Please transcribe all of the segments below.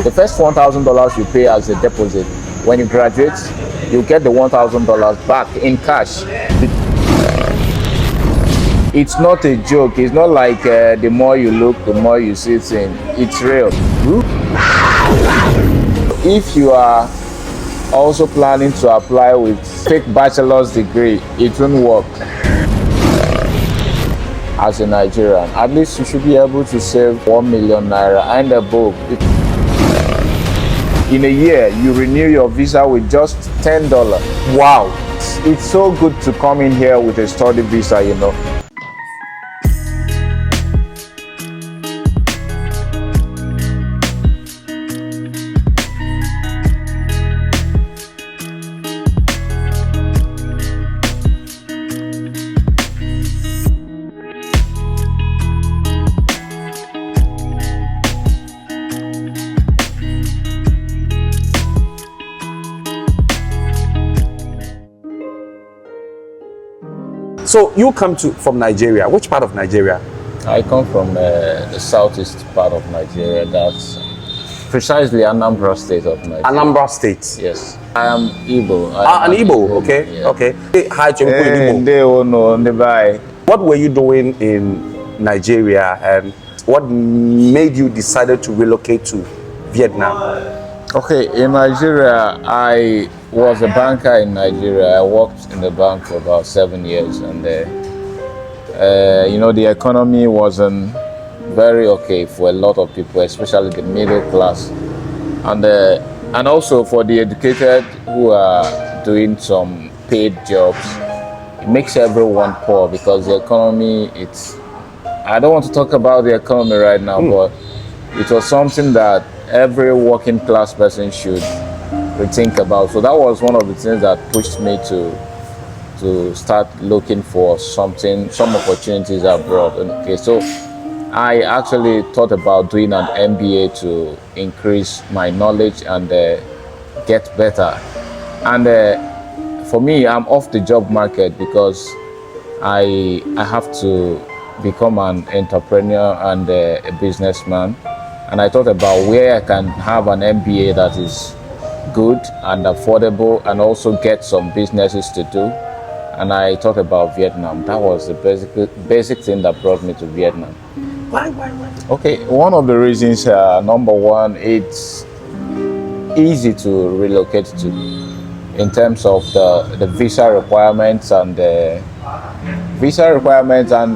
The first $1,000 you pay as a deposit. When you graduate, you get the $1,000 back in cash. It's not a joke. It's not like the more you look, the more you see things. It's real. If you are also planning to apply with fake bachelor's degree, it won't work. As a Nigerian, at least you should be able to save 1 million naira and above. In a year, you renew your visa with just $10. Wow, it's so good to come in here with a study visa, you know. So you come from Nigeria. Which part of Nigeria? I come from the southeast part of Nigeria. That's precisely Anambra State of Nigeria. Anambra State. Yes. I am Igbo. An Igbo. Okay. Yeah. Okay. Hi, Igbo. What were you doing in Nigeria, and what made you decided to relocate to Vietnam? Okay, in Nigeria, I was a banker in Nigeria. I worked in the bank for about 7 years, and you know, the economy wasn't very okay for a lot of people, especially the middle class, and also for the educated who are doing some paid jobs. It makes everyone poor because the economy, I don't want to talk about the economy right now, but it was something that every working class person should rethink about. So that was one of the things that pushed me to start looking for some opportunities abroad. Okay, so I actually thought about doing an MBA to increase my knowledge and get better. And for me, I'm off the job market because I have to become an entrepreneur and a businessman. And I thought about where I can have an MBA that is good and affordable and also get some businesses to do. And I thought about Vietnam. That was the basic thing that brought me to Vietnam. Why? Okay, one of the reasons, number one, it's easy to relocate to in terms of the visa requirements and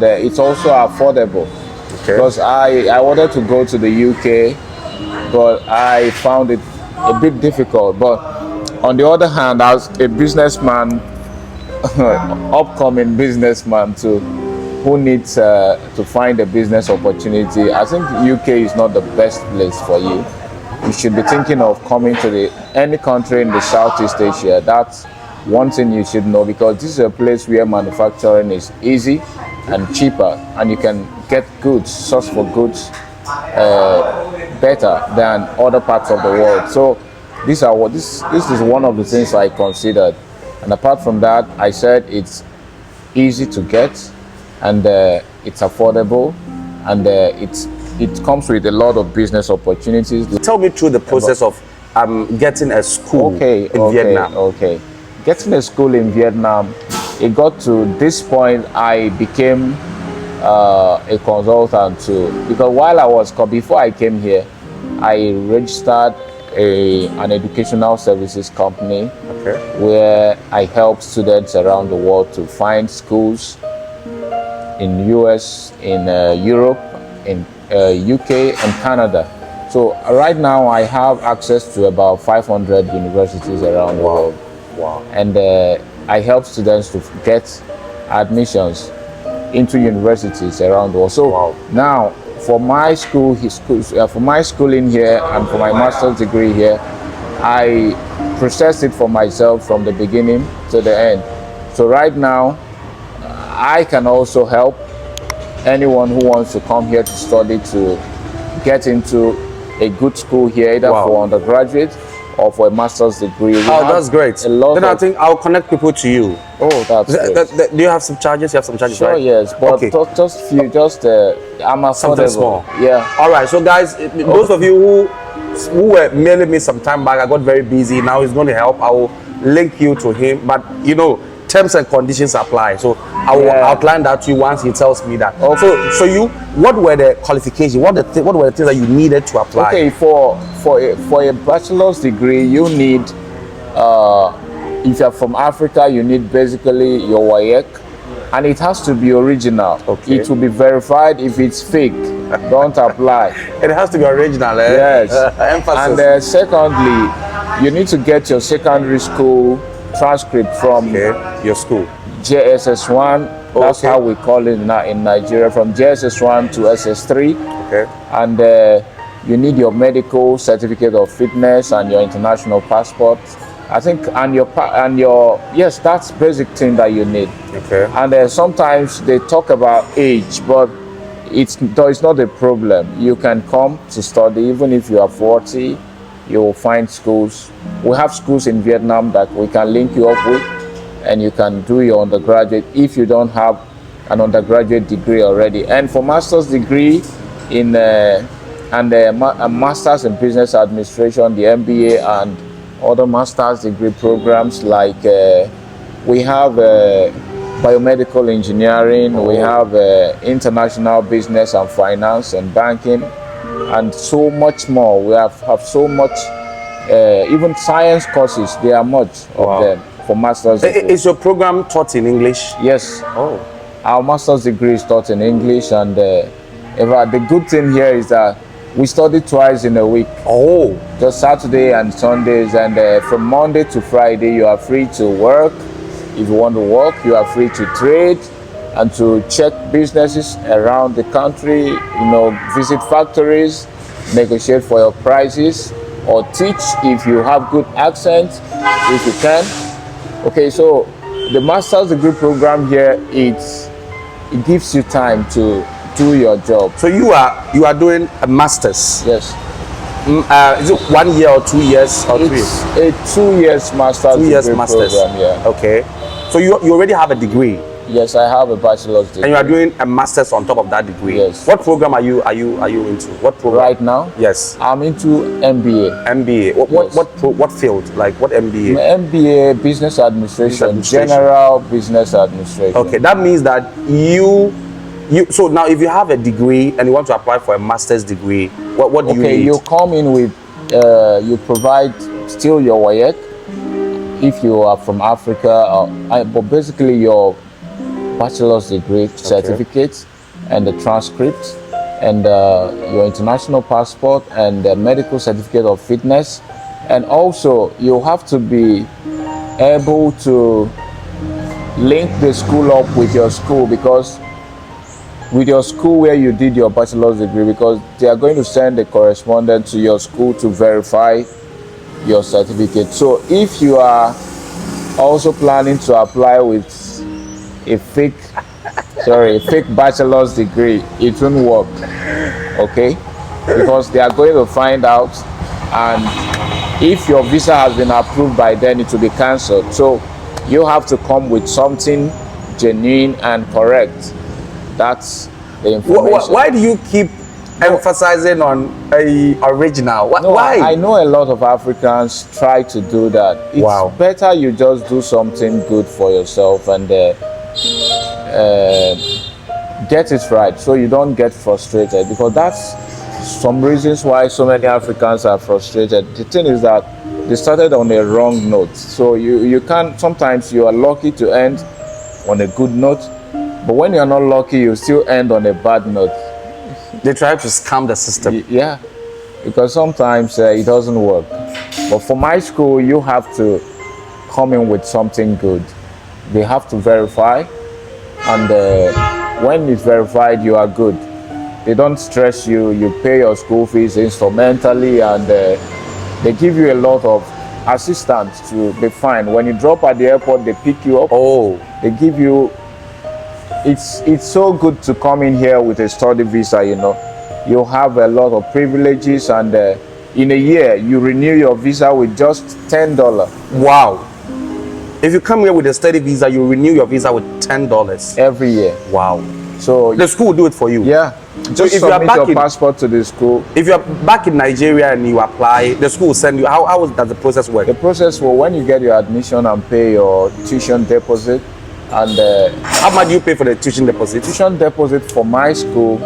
it's also affordable. Okay. Because I wanted to go to the UK, but I found it a bit difficult. But on the other hand, as a businessman, upcoming businessman too, who needs to find a business opportunity, I think UK is not the best place for you. You should be thinking of coming to any country in the Southeast Asia. That's one thing you should know, because this is a place where manufacturing is easy and cheaper, and you can get goods, source for goods better than other parts of the world. So this is one of the things I considered. And apart from that, I said it's easy to get, and it's affordable, and it comes with a lot of business opportunities. Tell me through the process of getting a school in Vietnam. Okay, getting a school in Vietnam, it got to this point, I became a consultant too, because before I came here, I registered an educational services company, where I help students around the world to find schools in US, in Europe, in UK and Canada. So right now I have access to about 500 universities around the world. Wow. And I help students to get admissions into universities around the world. So now for my for my schooling here and for my master's degree here, I processed it for myself from the beginning to the end. So right now I can also help anyone who wants to come here to study to get into a good school here, either for undergraduate or for a master's degree. That's great. Then I think I'll connect people to you. Oh, that's great. Do you have some charges? You have some charges, sure, right? Yes, but I'm affordable. Something small. Yeah. All right, so guys, those of you who who were mailing me some time back. I got very busy. Now he's going to help. I will link you to him. But you know, terms and conditions apply. So I will outline that to you once he tells me that. Okay. So you, what were the qualifications? What were the things that you needed to apply? Okay, for a bachelor's degree, you need, if you're from Africa, you need basically your WAEC, and it has to be original. Okay. It will be verified. If it's fake, don't apply. It has to be original, eh? Yes. Emphasis. And secondly, you need to get your secondary school transcript from your school. JSS1. That's how we call it in Nigeria, from JSS1 to SS3. Okay. And you need your medical certificate of fitness and your international passport. I think, and your yes, that's basic thing that you need. Okay. And sometimes they talk about age, but it's not a problem. You can come to study even if you are 40. You will find schools. We have schools in Vietnam that we can link you up with, and you can do your undergraduate if you don't have an undergraduate degree already. And for master's degree in a master's in business administration, the MBA, and other master's degree programs, like we have biomedical engineering, we have international business and finance and banking, and so much more. We have so much, even science courses, there are much of them for master's degree. Is your program taught in English? Yes. Oh. Our master's degree is taught in English, and the good thing here is that we study twice in a week. Oh. Just Saturday and Sundays, and from Monday to Friday you are free to work. If you want to work, you are free to trade and to check businesses around the country, you know, visit factories, negotiate for your prices, or teach if you have good accent, if you can. Okay, so the master's degree program here, it gives you time to do your job. So you are doing a master's? Yes. Is it 1 year or 2 years or 3 years? It's a 2 years master's 2 years degree master's. program, yeah. Okay. So you already have a degree? Yes, I have a bachelor's degree. And you are doing a master's on top of that degree? Yes. What program are you into? What program? Right now? Yes. I'm into MBA. MBA. What field? Like what MBA? MBA, business administration, general business administration. Okay, that means that so now if you have a degree and you want to apply for a master's degree, what do you need? Okay, you come in with, you provide still your WAEC if you are from Africa, but basically your bachelor's degree certificate and the transcript and your international passport and the medical certificate of fitness. And also you have to be able to link the school up with your school, because with your school where you did your bachelor's degree, because they are going to send a correspondent to your school to verify your certificate. So if you are also planning to apply with a fake bachelor's degree, it won't work, okay? Because they are going to find out, and if your visa has been approved by then, it will be cancelled. So you have to come with something genuine and correct. That's the information. Why do you keep emphasizing on original? Why? I know a lot of Africans try to do that. It's better you just do something good for yourself and get it right, so you don't get frustrated, because that's some reasons why so many Africans are frustrated. The thing is that they started on a wrong note. So you can, sometimes you are lucky to end on a good note, but when you're not lucky, you still end on a bad note. They try to scam the system. Yeah, because sometimes it doesn't work. But for my school, you have to come in with something good. They have to verify, and when it's verified, you are good. They don't stress you. You pay your school fees instrumentally, and they give you a lot of assistance to be fine. When you drop at the airport, they pick you up. Oh, they give you. It's so good to come in here with a study visa. You know, you have a lot of privileges, and in a year you renew your visa with just $10. Wow! If you come here with a study visa, you renew your visa with $10 every year. Wow! So the school will do it for you. Yeah. Just submit your passport to the school. If you're back in Nigeria and you apply, the school will send you. How does the process work? The process will, when you get your admission and pay your tuition deposit, and how much do you pay for the tuition deposit? Tuition deposit for my school,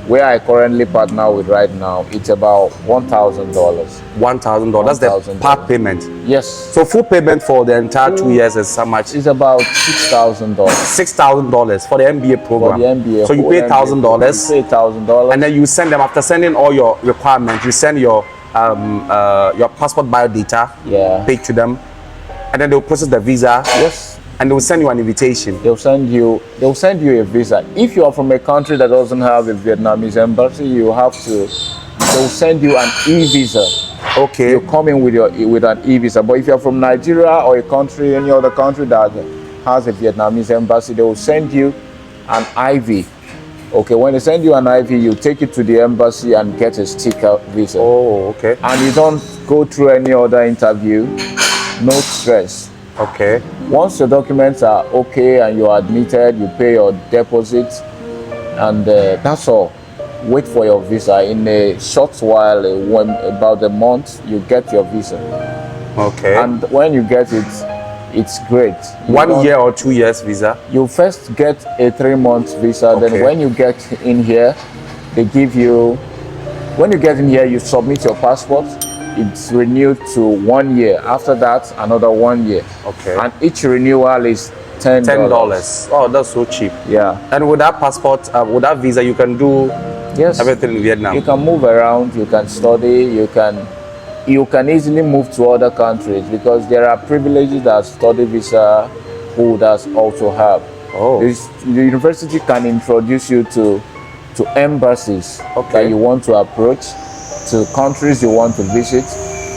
where I currently partner with right now, it's about $1,000. $1,000. That's the part payment. Yes. So full payment for the entire 2 years is how much? It's about $6,000. $6,000 for the MBA program. For the MBA. So you pay $1,000. You pay $1,000. And then you send them, after sending all your requirements, you send your passport biodata. Yeah. Pay to them, and then they'll process the visa. Yes. And they will send you an invitation. They'll send you a visa. If you are from a country that doesn't have a Vietnamese embassy, they'll send you an e-visa. Okay. You come in with an e-visa. But if you're from Nigeria or any other country that has a Vietnamese embassy, they will send you an IV. Okay, when they send you an IV, you take it to the embassy and get a sticker visa. Oh, okay. And you don't go through any other interview. No stress. Okay. Once your documents are okay and you are admitted, you pay your deposit, and that's all. Wait for your visa. In a short while, about a month, you get your visa. Okay. And when you get it, it's great. 1 year or 2 years visa? You first get a 3-month visa. Okay. Then when you get in here, they give you. When you get in here, you submit your passport. It's renewed to 1 year. After that, another 1 year. Okay. And each renewal is $10. Oh, that's so cheap. Yeah. And with that passport, with that visa, you can do everything in Vietnam. You can move around. You can study. You can easily move to other countries because there are privileges that study visa holders also have. Oh. The university can introduce you to embassies that you want to approach, to countries you want to visit.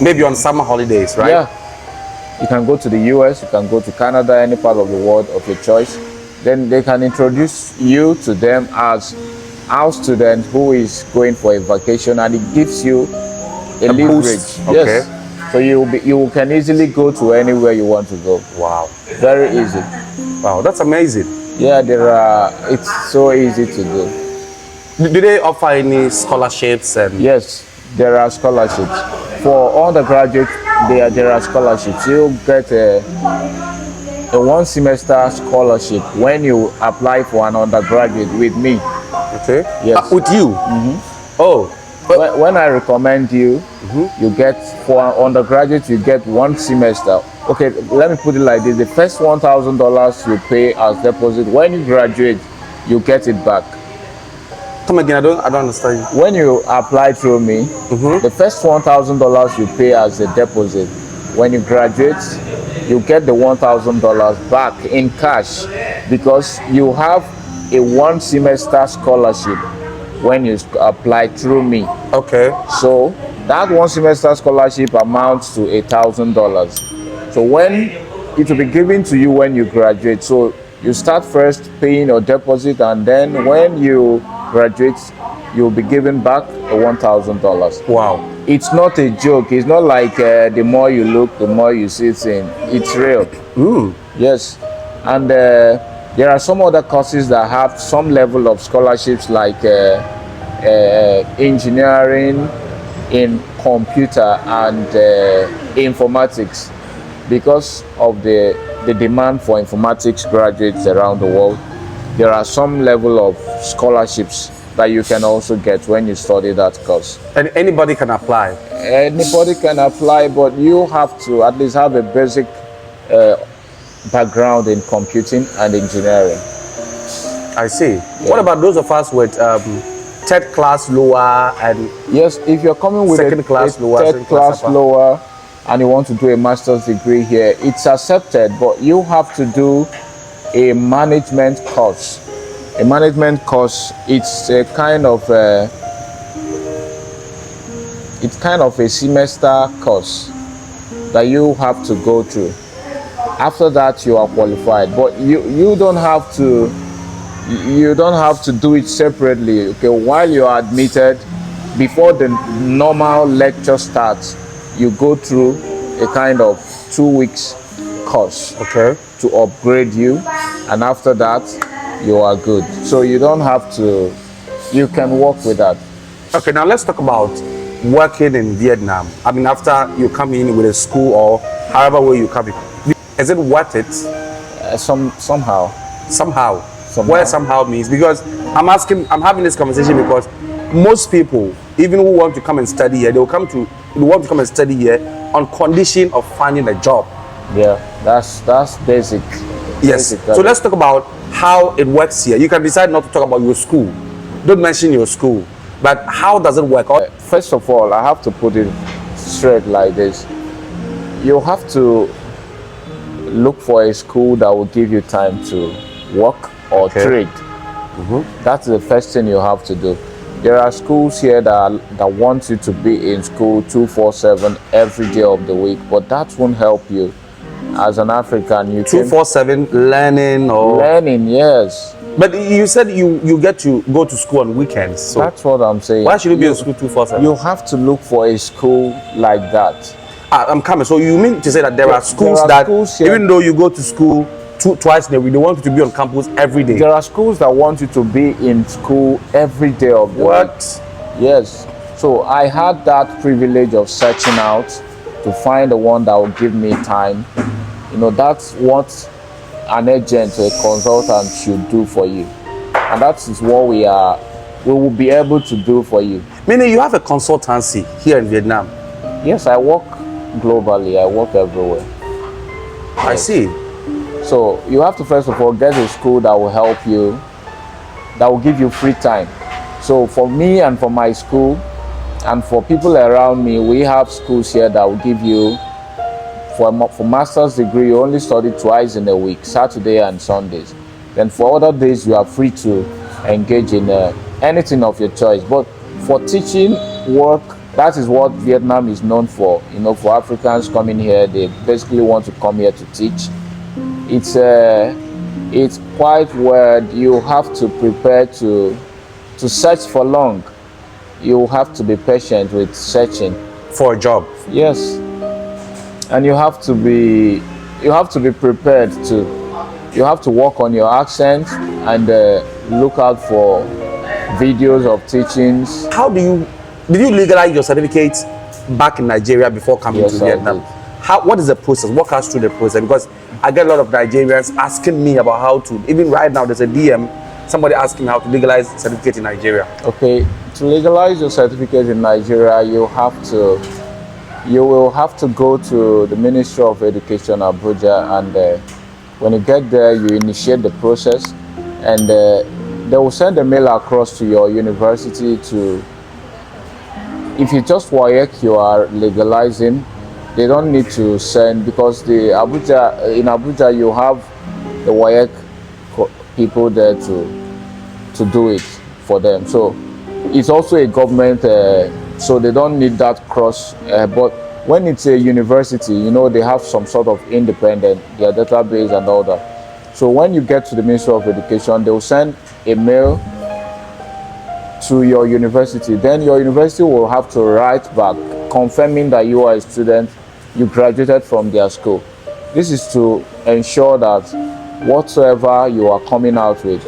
Maybe on summer holidays, right? Yeah. You can go to the US, you can go to Canada, any part of the world of your choice. Then they can introduce you to them as our student who is going for a vacation, and it gives you a leverage. Okay. Yes. So you can easily go to anywhere you want to go. Wow. Very easy. Wow, that's amazing. Yeah, it's so easy to do. Do they offer any scholarships? Yes, there are scholarships. For undergraduate, there are scholarships. You get a 1 semester scholarship when you apply for an undergraduate with me. Okay. Yes. With you? Mm-hmm. Oh. When I recommend you, you get, for an undergraduate, you get 1 semester. Okay, let me put it like this. The first $1,000 you pay as deposit. When you graduate, you get it back. Come again, I don't understand you. When you apply through me, the first $1,000 you pay as a deposit. When you graduate, you get the $1,000 back in cash because you have a 1 semester scholarship when you apply through me. Okay. So that 1 semester scholarship amounts to $1,000. So when it will be given to you when you graduate. So you start first paying your deposit, and then when you graduate, you'll be given back the $1,000. Wow. It's not a joke. It's not like the more you look, the more you see things. It's real. Yes. And there are some other courses that have some level of scholarships, like engineering, in computer and informatics. Because of the demand for informatics graduates around the world, there are some level of scholarships that you can also get when you study that course. And anybody can apply? Anybody can apply, but you have to at least have a basic background in computing and engineering. I see. Yeah. What about those of us with third class lower and yes, if you're coming with second class lower, third class lower and you want to do a master's degree here, it's accepted, but you have to do a management course. A management course, it's a kind of a semester course that you have to go through. After that, you are qualified, but you don't have to do it separately. Okay, while you are admitted, before the normal lecture starts, you go through a kind of 2 weeks course, okay, to upgrade you, and after that you are good. So you don't have to you can work with that. Okay, now let's talk about working in Vietnam. I mean, after you come in with a school or however way you come in, is it worth it? Somehow. Somehow. Where somehow means, because I'm having this conversation because most people, even who want to come and study here, they want to come and study here on condition of finding a job. Yeah, that's basic. Yes. So let's talk about how it works here. You can decide not to talk about your school. Don't mention your school. But how does it work? First of all, I have to put it straight like this. You have to look for a school that will give you time to work or trade. That's the first thing you have to do. There are schools here that want you to be in school 247 every day of the week, but that won't help you. As an African, you 247 learning or learning, yes. But you said you get to go to school on weekends. So that's what I'm saying. Why should you be in school 247? You have to look for a school like that. I'm coming. So you mean to say that there are schools even though you go to school twice in a week, they want you to be on campus every day? There are schools that want you to be in school every day of the week. Yes. So I had that privilege of searching out to find the one that will give me time. You know, that's what an agent or a consultant should do for you, and that is what we will be able to do for you. Meaning you have a consultancy here in Vietnam? Yes, I work globally. I work everywhere. I see. So you have to first of all get a school that will help you, that will give you free time. So for me and for my school and for people around me, we have schools here that will give you, for master's degree, you only study twice in a week, Saturday and Sundays. Then for other days, you are free to engage in anything of your choice. But for teaching work, that is what Vietnam is known for. You know, for Africans coming here, they basically want to come here to teach. It's quite weird. You have to prepare to search for long. You have to be patient with searching for a job. Yes. And you have to be prepared to. You have to work on your accent and look out for videos of teachings. Did you legalize your certificate back in Nigeria before coming to Vietnam? What is the process? Walk us through the process, because I get a lot of Nigerians asking me about how to. Even right now, there's a DM, somebody asking me how to legalize certificate in Nigeria. Okay, to legalize your certificate in Nigeria, you will have to go to the Ministry of Education, Abuja, and when you get there, you initiate the process, and they will send a mail across to your university to. If you just WAEC, you are legalizing. They don't need to send, because in Abuja you have the WAEC people there to do it for them. So it's also a government, so they don't need that cross. But when it's a university, you know, they have some sort of independent, their database and all that. So when you get to the Ministry of Education, they will send a mail to your university. Then your university will have to write back confirming that you are a student, you graduated from their school. This is to ensure that whatsoever you are coming out with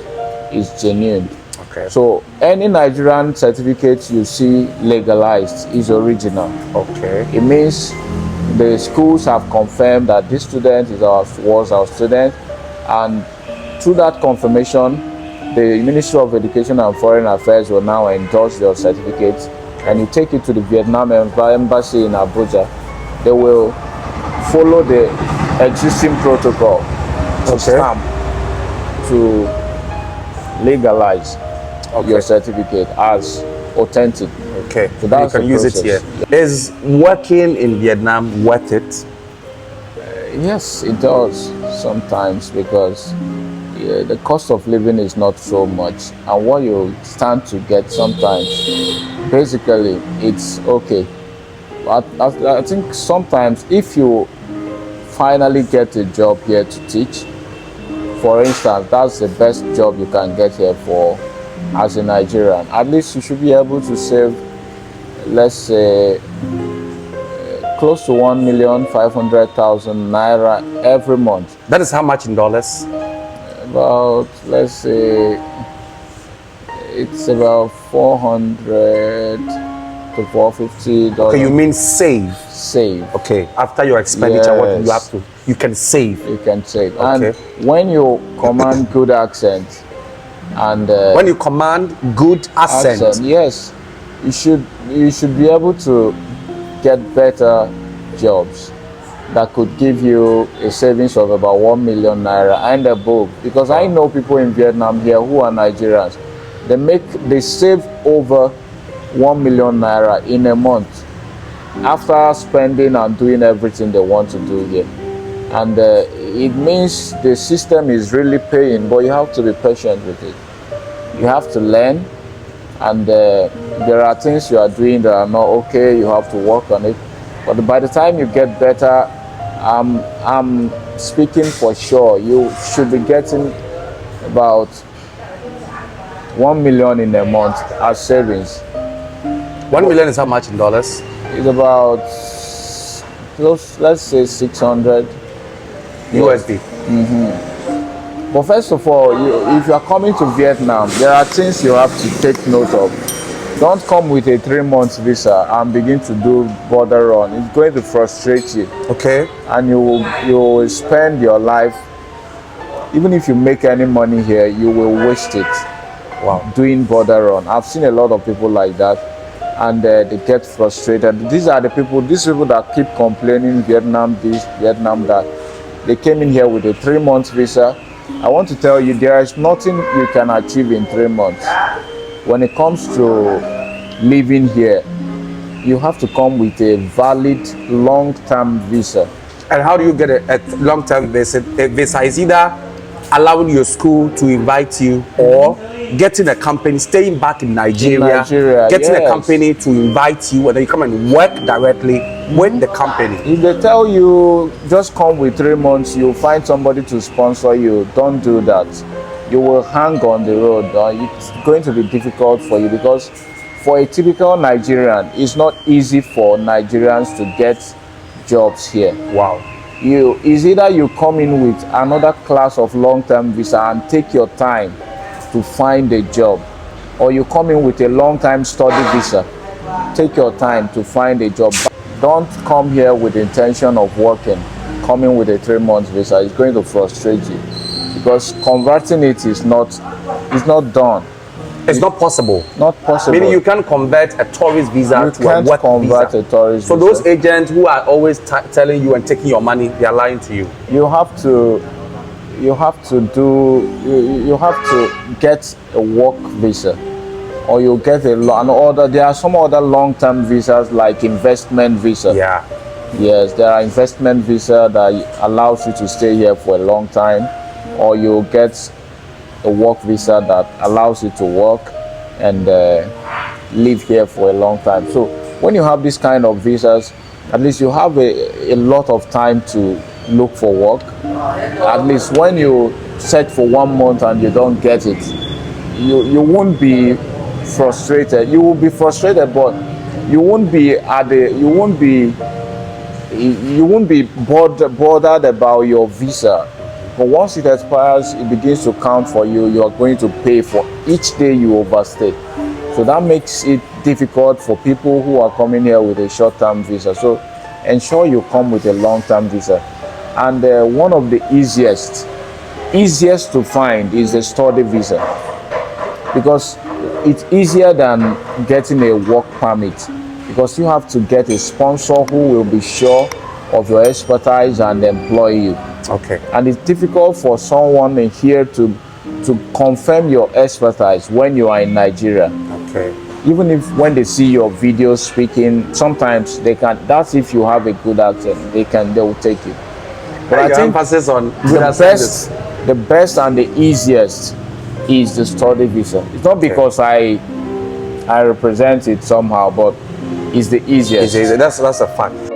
is genuine. Okay. So any Nigerian certificate you see legalized is original. Okay. It means the schools have confirmed that this student was our student, and through that confirmation, the Ministry of Education and Foreign Affairs will now endorse your certificate, and you take it to the Vietnam Embassy in Abuja. They will follow the existing protocol to stamp to legalize your certificate as authentic. Okay, so that's you can use it here. Is working in Vietnam worth it? Yes, it does sometimes, because the cost of living is not so much, and what you stand to get sometimes, basically, it's okay. But I think sometimes if you finally get a job here to teach, for instance, that's the best job you can get here for as a Nigerian. At least you should be able to save, let's say, close to 1,500,000 naira every month. That is how much in dollars? About, let's say, It's about $400 to $450. Okay, you mean save? Save. Okay, after your expenditure, what do you have to? You can save. You can save. Okay. And when you command good accent, and when you command good accent, yes, you should be able to get better jobs that could give you a savings of about 1 million naira and above. Because I know people in Vietnam here who are Nigerians. They save over 1 million naira in a month after spending and doing everything they want to do here. And it means the system is really paying, but you have to be patient with it. You have to learn, and there are things you are doing that are not okay. You have to work on it. But by the time you get better, I'm speaking for sure, you should be getting about 1 million in a month as savings. 1 million is how much in dollars? It's about let's say 600 USD. But first of all, if you are coming to Vietnam, there are things you have to take note of. Don't come with a 3-month visa and begin to do border run. It's going to frustrate you. Okay. And you will spend your life, even if you make any money here, you will waste it. Wow. Doing border run. I've seen a lot of people like that, and they get frustrated. These people that keep complaining, Vietnam this, Vietnam that. They came in here with a 3-month visa. I want to tell you, there is nothing you can achieve in 3 months. When it comes to living here, you have to come with a valid long-term visa. And how do you get a long-term visa? A visa is either allowing your school to invite you, or getting a company, staying back in Nigeria, getting a company to invite you, and then you come and work directly with the company. If they tell you just come with 3 months, you'll find somebody to sponsor you, don't do that. You will hang on the road. It's going to be difficult for you, because for a typical Nigerian, it's not easy for Nigerians to get jobs here. Wow. It's either you come in with another class of long-term visa and take your time to find a job, or you come in with a long-time study visa. Take your time to find a job. Don't come here with the intention of working. Coming with a 3-month visa is going to frustrate you, because converting it is not done. It's not possible. Not possible. Meaning you can't convert a tourist visa to a work visa. You can't convert a tourist so visa. Those agents who are always telling you and taking your money, they are lying to you. You have to get a work visa, or you get there are some other long-term visas like investment visa. Yeah. Yes, there are investment visa that allows you to stay here for a long time, or you get a work visa that allows you to work and live here for a long time. So when you have this kind of visas, at least you have a lot of time to look for work. At least when you search for 1 month and you don't get it, you won't be frustrated. You will be frustrated, but you won't be bothered about your visa. But once it expires, it begins to count for you. You are going to pay for each day you overstay. So that makes it difficult for people who are coming here with a short-term visa. So ensure you come with a long-term visa. And one of the easiest to find is the study visa, because it's easier than getting a work permit, because you have to get a sponsor who will be sure of your expertise and employ you. Okay. And it's difficult for someone in here to confirm your expertise when you are in Nigeria. Okay. Even if when they see your video speaking, sometimes they can. That's if you have a good accent, they will take you. But I think emphasis on the best and the easiest is the study visa. It's not because I represent it somehow, but it's the easiest. That's a fact.